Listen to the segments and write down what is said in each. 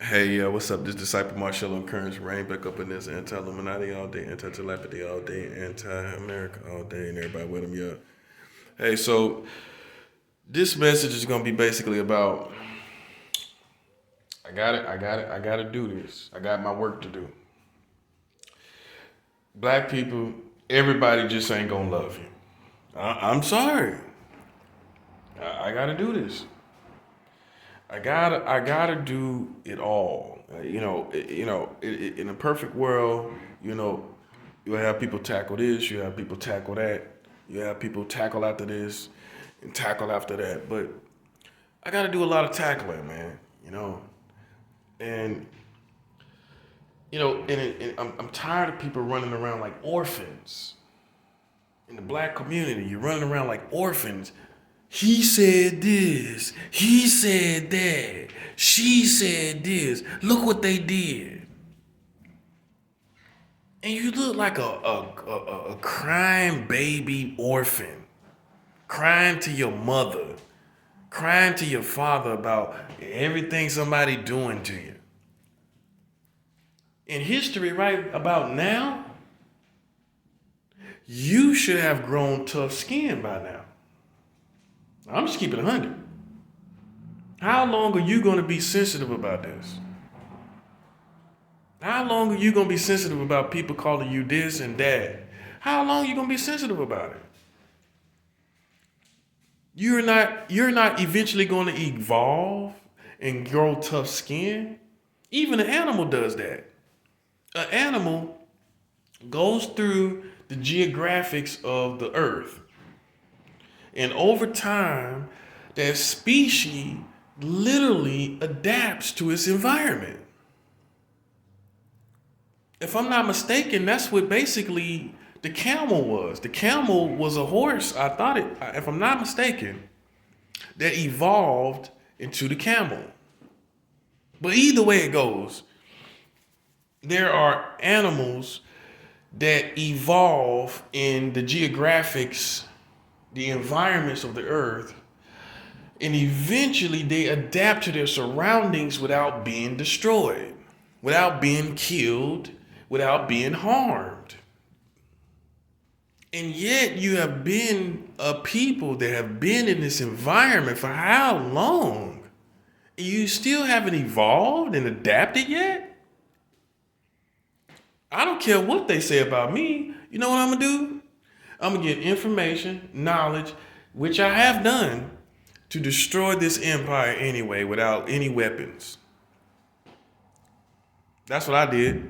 Hey, what's up? This Disciple Marshall and Currents Rain back up in this anti-Illuminati all day, anti-telepathy all day, anti-America all day, and everybody with them, yeah. Hey, so this message is gonna be basically about I gotta do this. I got my work to do. Black people, everybody just ain't gonna love you. I'm sorry. I gotta do this. I gotta do it all. In a perfect world, you know, you have people tackle this, you have people tackle that, you have people tackle after this, and tackle after that. But I gotta do a lot of tackling, man. And I'm tired of people running around like orphans in the black community. You're running around like orphans. He said this. He said that. She said this. Look what they did. And you look like a crying baby orphan, crying to your mother, crying to your father about everything somebody doing to you. In history, right about now, you should have grown tough skin by now. I'm just keeping it 100. How long are you going to be sensitive about this? How long are you going to be sensitive about people calling you this and that? How long are you going to be sensitive about it? You're not eventually going to evolve and grow tough skin. Even an animal does that. An animal goes through the geographics of the earth. And over time, that species literally adapts to its environment. If I'm not mistaken, that's what basically the camel was. The camel was a horse, I thought it, if I'm not mistaken, that evolved into the camel. But either way it goes, there are animals that evolve in the geographics, the environments of the earth, and eventually they adapt to their surroundings without being destroyed, without being killed, without being harmed. And yet you have been a people that have been in this environment for how long? You still haven't evolved and adapted yet? I don't care what they say about me. You know what I'm gonna do? I'm gonna get information, knowledge, which I have done, to destroy this empire anyway without any weapons. That's what I did.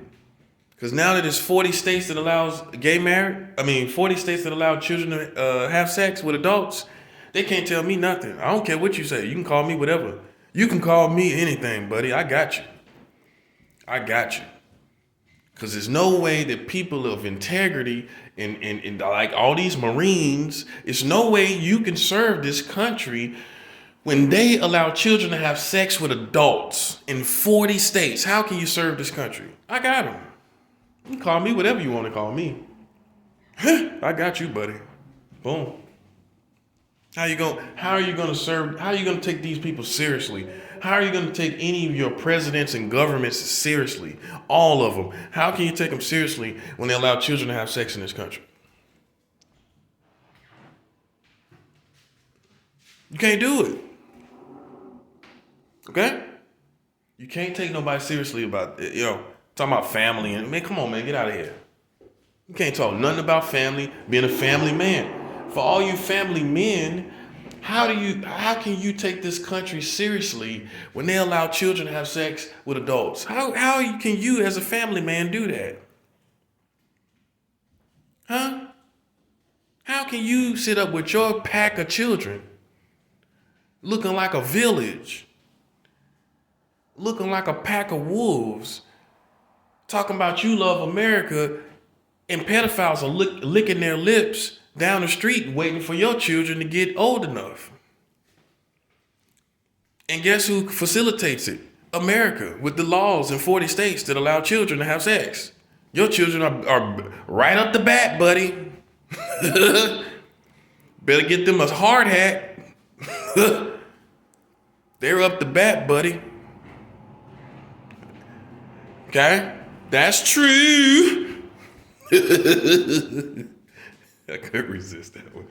Because now that there's 40 states that allows 40 states that allow children to have sex with adults, they can't tell me nothing. I don't care what you say. You can call me whatever. You can call me anything, buddy. I got you. I got you. Because there's no way that people of integrity and like all these Marines, it's no way you can serve this country when they allow children to have sex with adults in 40 states. How can you serve this country? I got them. You can call me whatever you want to call me. I got you, buddy. Boom. How are you going to serve? How are you going to take these people seriously? How are you going to take any of your presidents and governments seriously? All of them. How can you take them seriously when they allow children to have sex in this country? You can't do it. Okay? You can't take nobody seriously about it. Talking about family. And man, come on, man, get out of here. You can't talk nothing about family, being a family man. For all you family men, how can you take this country seriously when they allow children to have sex with adults? How can you as a family man do that? Huh? How can you sit up with your pack of children looking like a village, looking like a pack of wolves, talking about you love America, and pedophiles are licking their lips down the street waiting for your children to get old enough? And guess who facilitates it? America, with the laws in 40 states that allow children to have sex. Your children are right up the bat, buddy. Better get them a hard hat. They're up the bat, buddy. Okay? That's true. I couldn't resist that one.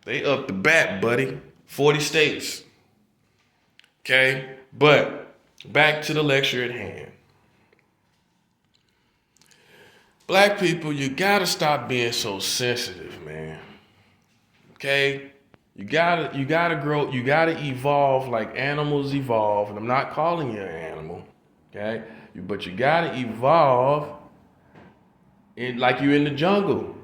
They up the bat, buddy. 40 states. Okay? But back to the lecture at hand. Black people, you gotta stop being so sensitive, man. Okay? You gotta grow, you gotta evolve like animals evolve. And I'm not calling you an animal. Okay? But you gotta evolve like you're in the jungle.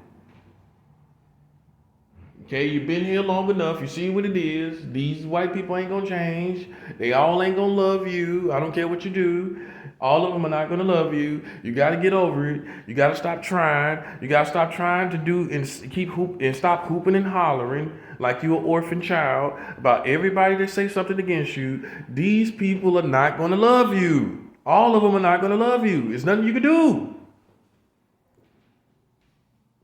Okay, you've been here long enough. You see what it is. These white people ain't gonna change. They all ain't gonna love you. I don't care what you do. All of them are not gonna love you. You gotta get over it. You gotta stop trying. You gotta stop trying to do and stop hooping and hollering like you an orphan child about everybody that say something against you. These people are not gonna love you. All of them are not gonna love you. There's nothing you can do.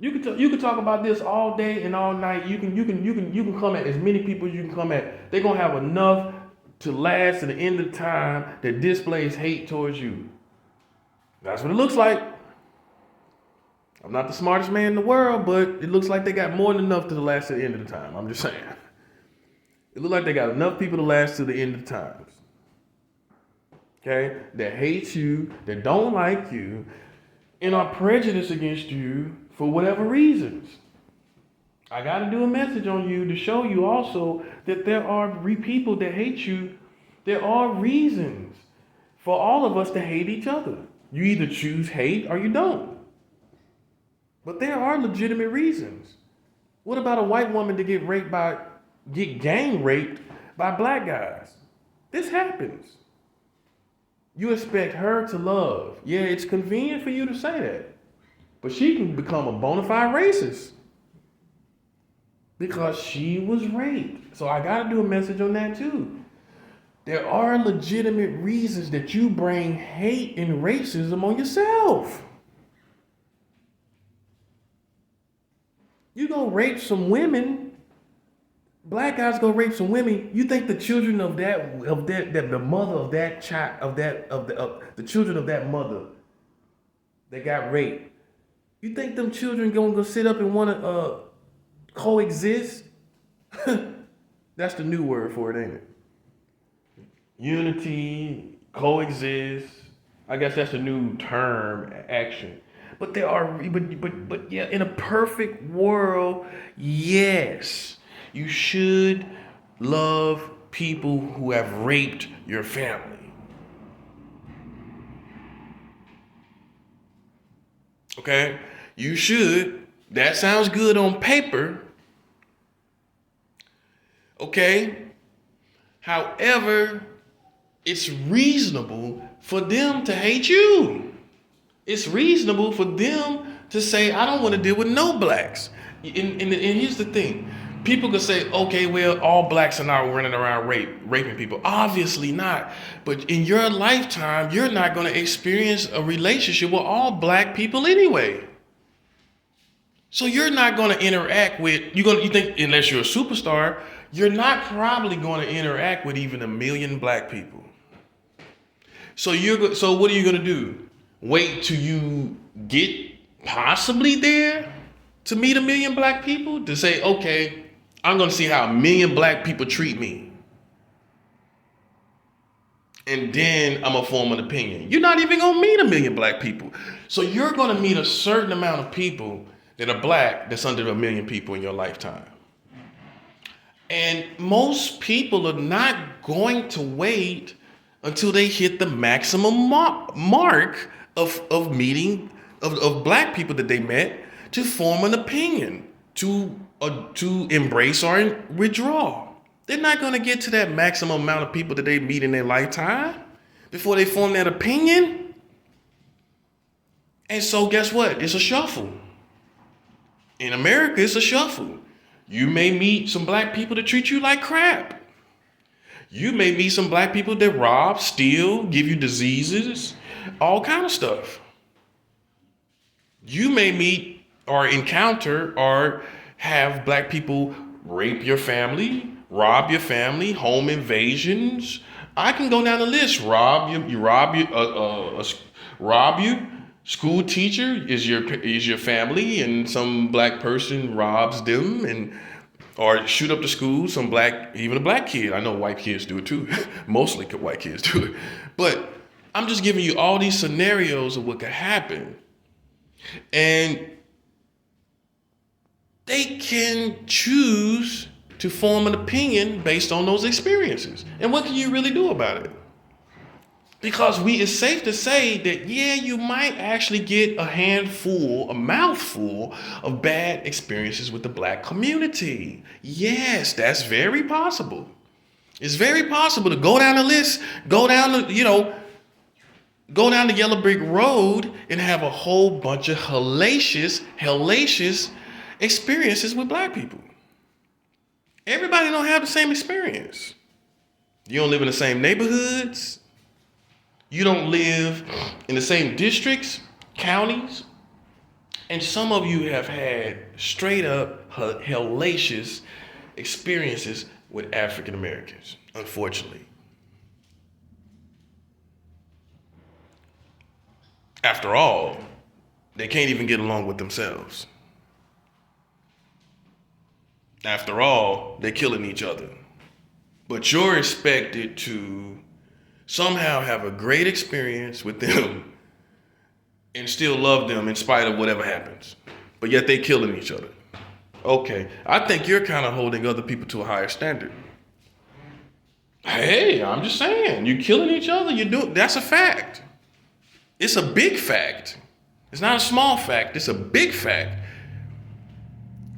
You can talk about this all day and all night. You can come at as many people as you can come at. They're gonna have enough to last to the end of time that displays hate towards you. That's what it looks like. I'm not the smartest man in the world, but it looks like they got more than enough to last to the end of the time. I'm just saying. It looks like they got enough people to last to the end of times. Okay? That hate you, that don't like you, and are prejudiced against you for whatever reasons. I got to do a message on you to show you also that there are people that hate you. There are reasons for all of us to hate each other. You either choose hate or you don't. But there are legitimate reasons. What about a white woman to get gang raped by black guys? This happens. You expect her to love. Yeah, it's convenient for you to say that. But she can become a bona fide racist because she was raped. So I got to do a message on that too. There are legitimate reasons that you bring hate and racism on yourself. You go rape some women. Black guys go rape some women. You think the children of the mother of that child the children of that mother that got raped? You think them children gonna go sit up and want to coexist? That's the new word for it, ain't it? Unity, coexist. I guess that's a new term, action. But there are, but yeah, in a perfect world, yes, you should love people who have raped your family. Okay? You should. That sounds good on paper. Okay? However, it's reasonable for them to hate you. It's reasonable for them to say, I don't want to deal with no blacks. And here's the thing. People could say, okay, well, all blacks are not running around raping people. Obviously not. But in your lifetime, you're not going to experience a relationship with all black people anyway. So you're not going to interact with, you think, unless you're a superstar, you're not probably going to interact with even 1 million black people. So what are you going to do? Wait till you get possibly there to meet 1 million black people to say, okay, I'm going to see how 1 million black people treat me. And then I'm going to form an opinion. You're not even going to meet 1 million black people. So you're going to meet a certain amount of people that are black that's under 1 million people in your lifetime. And most people are not going to wait until they hit the maximum mark of meeting of black people that they met to form an opinion, to embrace or withdraw. They're not going to get to that maximum amount of people that they meet in their lifetime before they form that opinion. And so guess what? It's a shuffle. In America, it's a shuffle. You may meet some black people that treat you like crap. You may meet some black people that rob, steal, give you diseases, all kind of stuff. You may meet or encounter or have black people rape your family, rob your family, home invasions, I can go down the list. Rob you. School teacher is your family, and some black person robs them, and or shoot up the school. Some even a black kid. I know white kids do it too. Mostly white kids do it, but I'm just giving you all these scenarios of what could happen, and they can choose to form an opinion based on those experiences. And what can you really do about it? Because it's safe to say that, yeah, you might actually get a mouthful of bad experiences with the black community. Yes, that's very possible. It's very possible to go down the list, go down the Yellow Brick Road and have a whole bunch of hellacious experiences with black people. Everybody don't have the same experience. You don't live in the same neighborhoods. You don't live in the same districts, counties. And some of you have had straight up hellacious experiences with African Americans, unfortunately. After all, they can't even get along with themselves. After all, they're killing each other. But you're expected to somehow have a great experience with them and still love them in spite of whatever happens. But yet they're killing each other. Okay, I think you're kind of holding other people to a higher standard. Hey, I'm just saying, you're killing each other. That's a fact. It's a big fact. It's not a small fact. It's a big fact.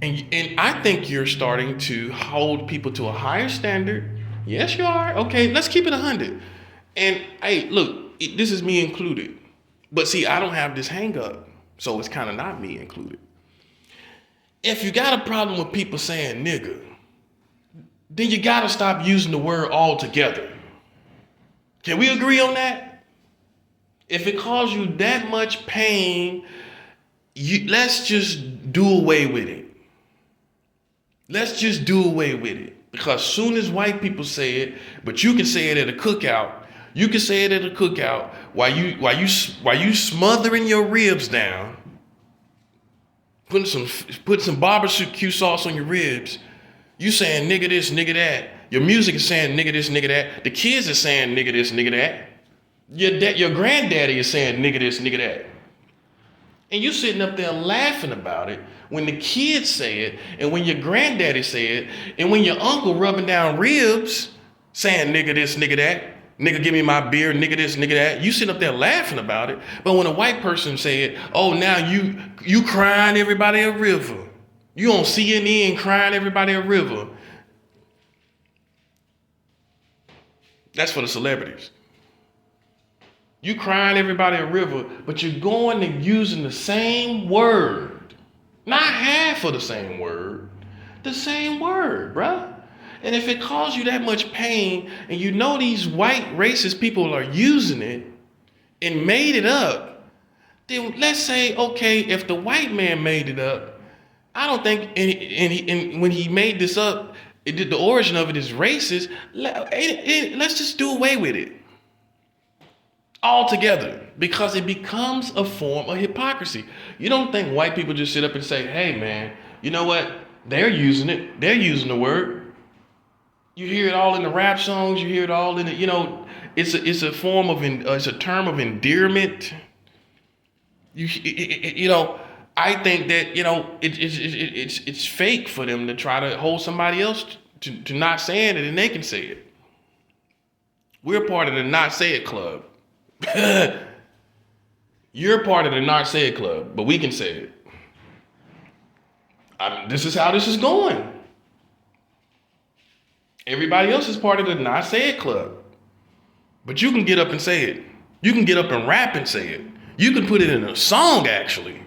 And I think you're starting to hold people to a higher standard. Yes, you are. Okay, let's keep it 100. And hey, look, this is me included. But see, I don't have this hang up. So it's kind of not me included. If you got a problem with people saying nigga, then you got to stop using the word altogether. Can we agree on that? If it causes you that much pain, let's just do away with it. Let's just do away with it. Because soon as white people say it, but you can say it at a cookout. You can say it at a cookout while you smothering your ribs down, putting some barbecue sauce on your ribs. You saying nigga this, nigga that. Your music is saying nigga this, nigga that. The kids are saying nigga this, nigga that. Your granddaddy is saying nigga this, nigga that. And you sitting up there laughing about it when the kids say it, and when your granddaddy say it, and when your uncle rubbing down ribs saying nigga this, nigga that, nigga give me my beer, nigga this, nigga that. You sitting up there laughing about it. But when a white person say it, oh, now you crying everybody a river. You on CNN crying everybody a river. That's for the celebrities. You crying everybody a river, but you're going and using the same word. Not half of the same word. The same word, bruh. And if it caused you that much pain, and you know these white racist people are using it and made it up, then let's say, okay, if the white man made it up, I don't think, and when he made this up, the origin of it is racist, let's just do away with it. Altogether, because it becomes a form of hypocrisy. You don't think white people just sit up and say, hey man, you know what? They're using it. They're using the word. You hear it all in the rap songs. You hear it all in the, it's a form of, it's a term of endearment. I think that, it's fake for them to try to hold somebody else to not saying it and they can say it. We're part of the not say it club. You're part of the not say it club, but we can say it. This is how this is going. Everybody else is part of the not say it club. But you can get up and say it. You can get up and rap and say it. You can put it in a song, actually,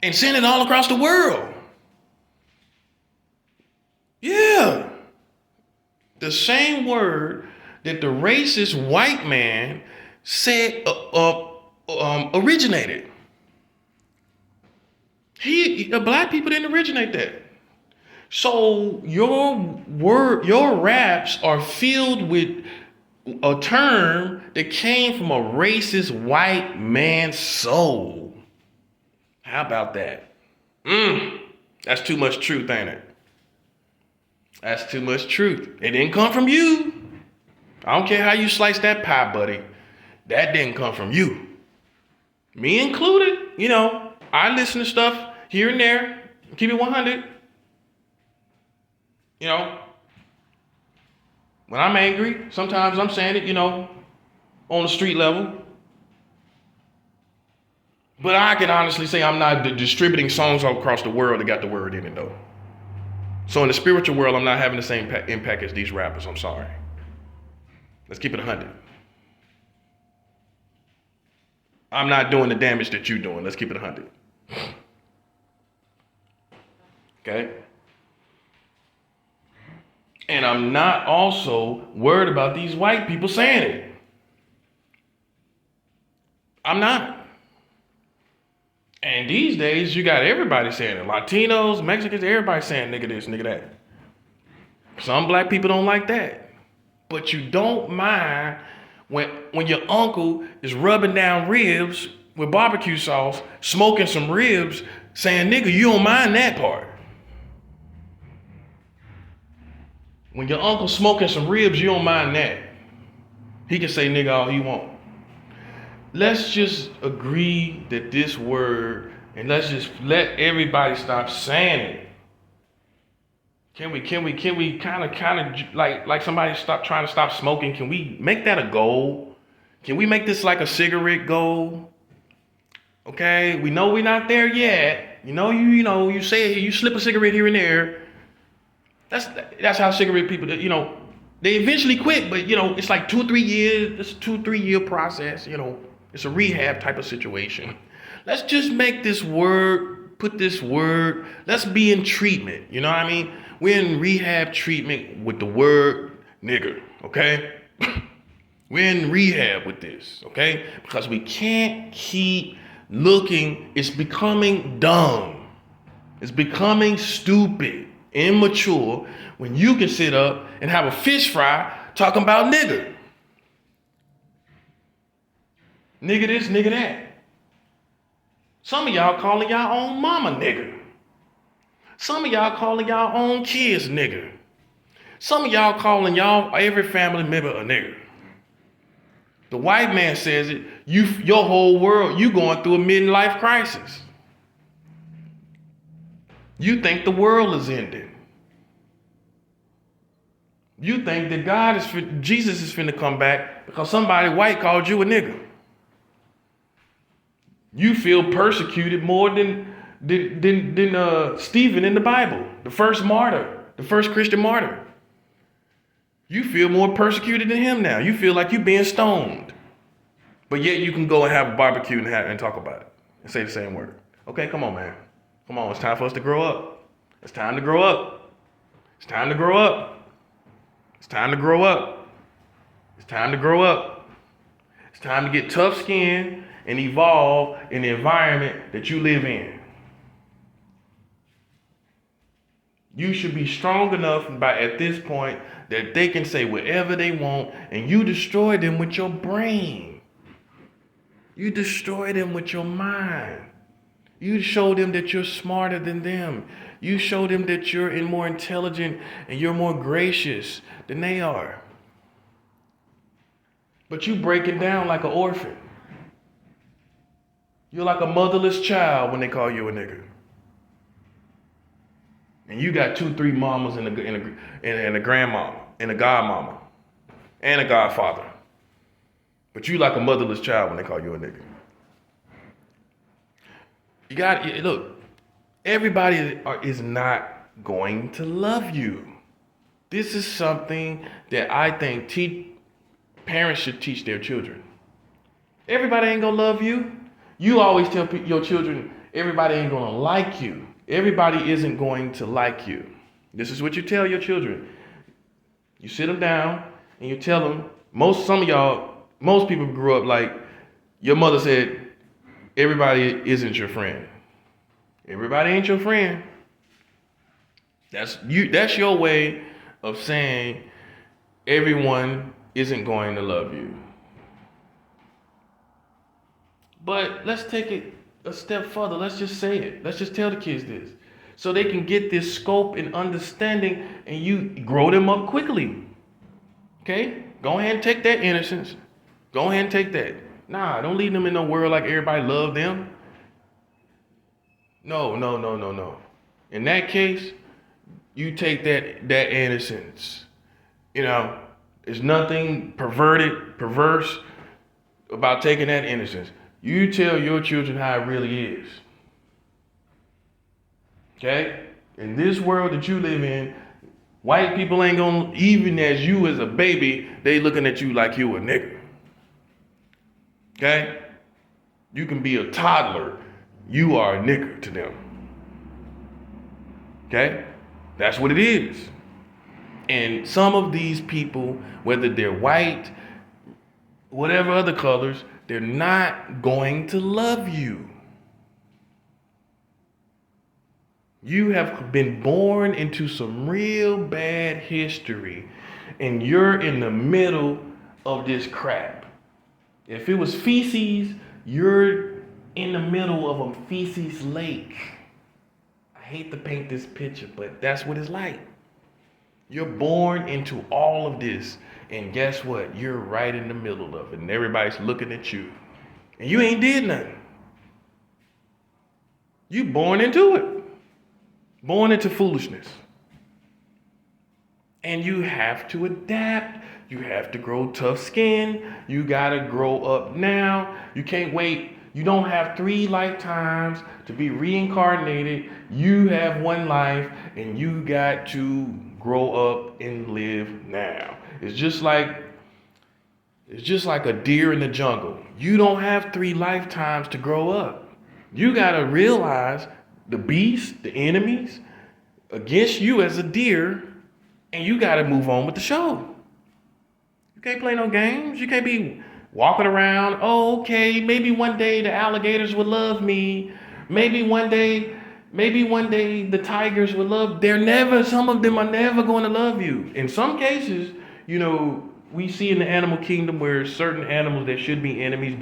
and send it all across the world. Yeah. The same word that the racist white man said originated. Black people didn't originate that. So your raps are filled with a term that came from a racist white man's soul. How about that? That's too much truth, ain't it? That's too much truth. It didn't come from you. I don't care how you slice that pie, buddy. That didn't come from you. Me included. I listen to stuff here and there. Keep it 100. When I'm angry, sometimes I'm saying it, on the street level. But I can honestly say I'm not distributing songs all across the world that got the word in it, though. So in the spiritual world, I'm not having the same impact as these rappers. I'm sorry. Let's keep it 100. I'm not doing the damage that you're doing. Let's keep it 100. Okay? And I'm not also worried about these white people saying it. I'm not. And these days, you got everybody saying it. Latinos, Mexicans, everybody saying nigga this, nigga that. Some black people don't like that. But you don't mind when your uncle is rubbing down ribs with barbecue sauce, smoking some ribs, saying, nigga, you don't mind that part. When your uncle's smoking some ribs, you don't mind that. He can say nigga all he want. Let's just agree that this word, and let's just let everybody stop saying it. Can we kind of like somebody trying to stop smoking? Can we make that a goal? Can we make this like a cigarette goal? Okay, we know we're not there yet. You say you slip a cigarette here and there. That's how cigarette people, they eventually quit, but it's like 2-3 years. It's a 2-3 year process. It's a rehab type of situation. Let's just make this word, let's be in treatment. You know what I mean? We're in rehab treatment with the word nigger, okay? We're in rehab with this, okay? Because we can't keep looking. It's becoming dumb. It's becoming stupid, immature, when you can sit up and have a fish fry talking about nigger. Nigga this, nigga that. Some of y'all calling y'all own mama nigger. Some of y'all calling y'all own kids nigger. Some of y'all calling y'all every family member a nigger. The white man says it, your whole world, you going through a midlife crisis. You think the world is ending. You think that Jesus is finna come back because somebody white called you a nigger. You feel persecuted more than Stephen in the Bible, the first martyr, the first Christian martyr. You feel more persecuted than him now. You feel like you're being stoned. But yet you can go and have a barbecue and talk about it and say the same word. Okay, come on, man. Come on, it's time for us to grow up. It's time to grow up. It's time to grow up. It's time to grow up. It's time to grow up. It's time to get tough skin and evolve in the environment that you live in. You should be strong enough at this point that they can say whatever they want, and you destroy them with your brain. You destroy them with your mind. You show them that you're smarter than them. You show them that you're more intelligent and you're more gracious than they are. But you break it down like an orphan. You're like a motherless child when they call you a nigger. And you got 2-3 mamas and a grandmama and a godmama and a godfather. But you like a motherless child when they call you a nigger. Look, everybody is not going to love you. This is something that I think parents should teach their children. Everybody ain't gonna love you. You always tell your children, everybody ain't gonna like you. Everybody isn't going to like you. This is what you tell your children. You sit them down and you tell them, most people grew up like your mother said, everybody isn't your friend. Everybody ain't your friend. That's your way of saying everyone isn't going to love you. But let's take it a step further. Let's just say it. Let's just tell the kids this. So they can get this scope and understanding and you grow them up quickly. Okay? Go ahead and take that innocence. Go ahead and take that. Nah, don't leave them in no world like everybody love them. No. In that case, you take that innocence. There's nothing perverse about taking that innocence. You tell your children how it really is. Okay? In this world that you live in, white people ain't gonna, even as you as a baby, they looking at you like you a nigga. Okay? You can be a toddler. You are a nigger to them. Okay? That's what it is. And some of these people, whether they're white, whatever other colors, they're not going to love you. You have been born into some real bad history, and you're in the middle of this crap. If it was feces, you're in the middle of a feces lake. I hate to paint this picture, but that's what it's like. You're born into all of this, and guess what? You're right in the middle of it, and everybody's looking at you. And you ain't did nothing. You born into it. Born into foolishness. And you have to adapt. You have to grow tough skin. You gotta grow up now. You can't wait. You don't have 3 lifetimes to be reincarnated. You have 1 life, and you got to grow up and live now. It's just like a deer in the jungle. You don't have 3 lifetimes to grow up. You gotta realize the beast, the enemies against you as a deer, and you gotta move on with the show. You can't play no games. You can't be walking around, oh, okay, maybe one day the alligators will love me. Maybe one day the tigers will love. Some of them are never going to love you. In some cases, we see in the animal kingdom where certain animals that should be enemies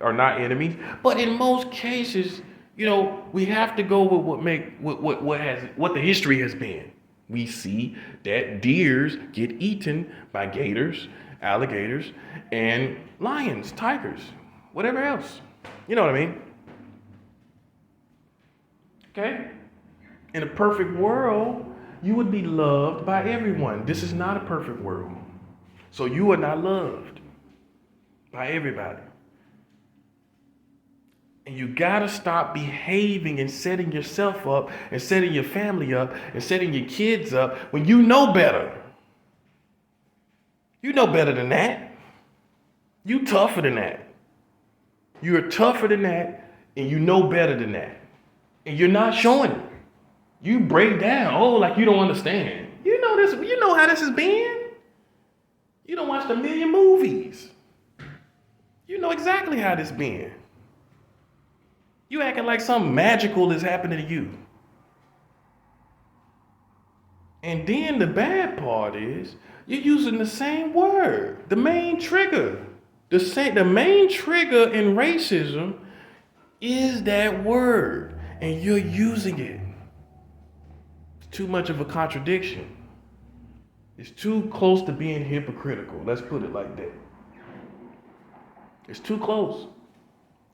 are not enemies. But in most cases, we have to go with what the history has been. We see that deers get eaten by gators, alligators, and lions, tigers, whatever else. You know what I mean? Okay? In a perfect world, you would be loved by everyone. This is not a perfect world. So you are not loved by everybody. And you gotta stop behaving and setting yourself up and setting your family up and setting your kids up when you know better. You know better than that. You tougher than that. You're tougher than that, and you know better than that. And you're not showing it. You break down. Oh, like you don't understand. You know this. You know how this has been. You don't watch a million movies. You know exactly how this been. You acting like something magical is happening to you. And then the bad part is you're using the same word. The main trigger. The main trigger in racism is that word. And you're using it. It's too much of a contradiction. It's too close to being hypocritical. Let's put it like that. It's too close.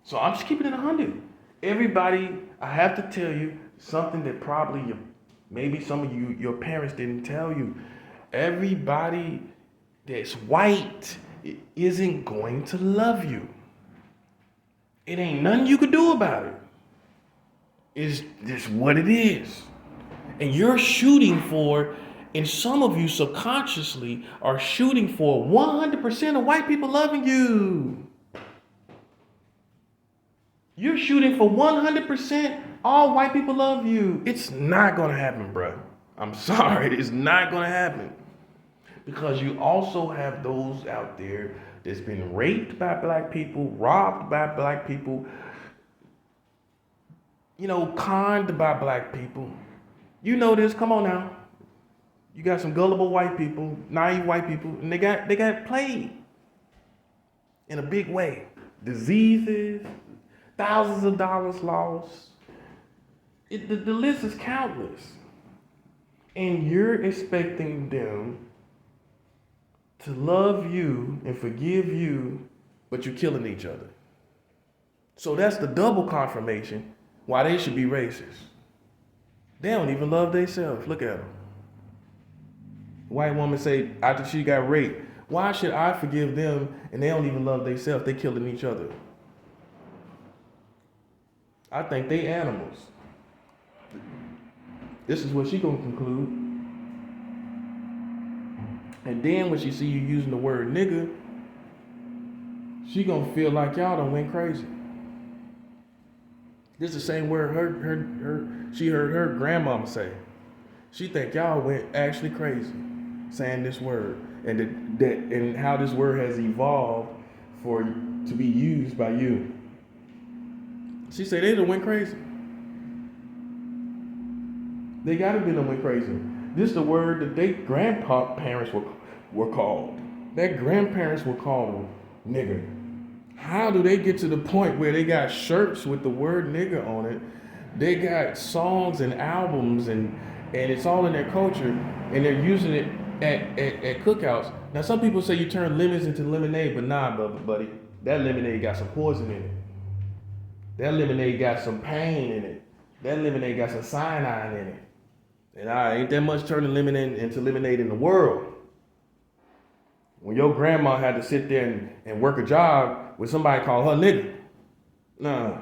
So I'm just keeping it 100. Everybody, I have to tell you something that probably maybe some of your parents didn't tell you. Everybody that's white isn't going to love you. It ain't nothing you could do about it. It's just what it is. And you're shooting for, and some of you subconsciously are shooting for 100% of white people loving you. You're shooting for 100% all white people love you. It's not going to happen, bro. I'm sorry. It's not going to happen. Because you also have those out there that's been raped by black people, robbed by black people, conned by black people. You know this. Come on now. You got some gullible white people, naive white people, and they got played in a big way. Diseases, thousands of dollars lost. The list is countless. And you're expecting them to love you and forgive you, but you're killing each other. So that's the double confirmation why they should be racist. They don't even love themselves. Look at them. White woman say after she got raped, why should I forgive them and they don't even love themselves? They killing each other. I think they animals. This is what she gonna conclude. And then when she see you using the word nigga, she gonna feel like y'all done went crazy. This is the same word she heard her grandmama say. She think y'all went actually crazy saying this word, and and how this word has evolved to be used by you. She said they done went crazy. They gotta be done went crazy. This is the word that their grandparents were called. Their grandparents were called nigger. How do they get to the point where they got shirts with the word nigger on it? They got songs and albums and it's all in their culture, and they're using it at cookouts. Now some people say you turn lemons into lemonade, but nah, buddy. That lemonade got some poison in it. That lemonade got some pain in it. That lemonade got some cyanide in it. And ain't that much turning lemonade into lemonade in the world. When your grandma had to sit there and work a job with somebody called her nigga. Nah,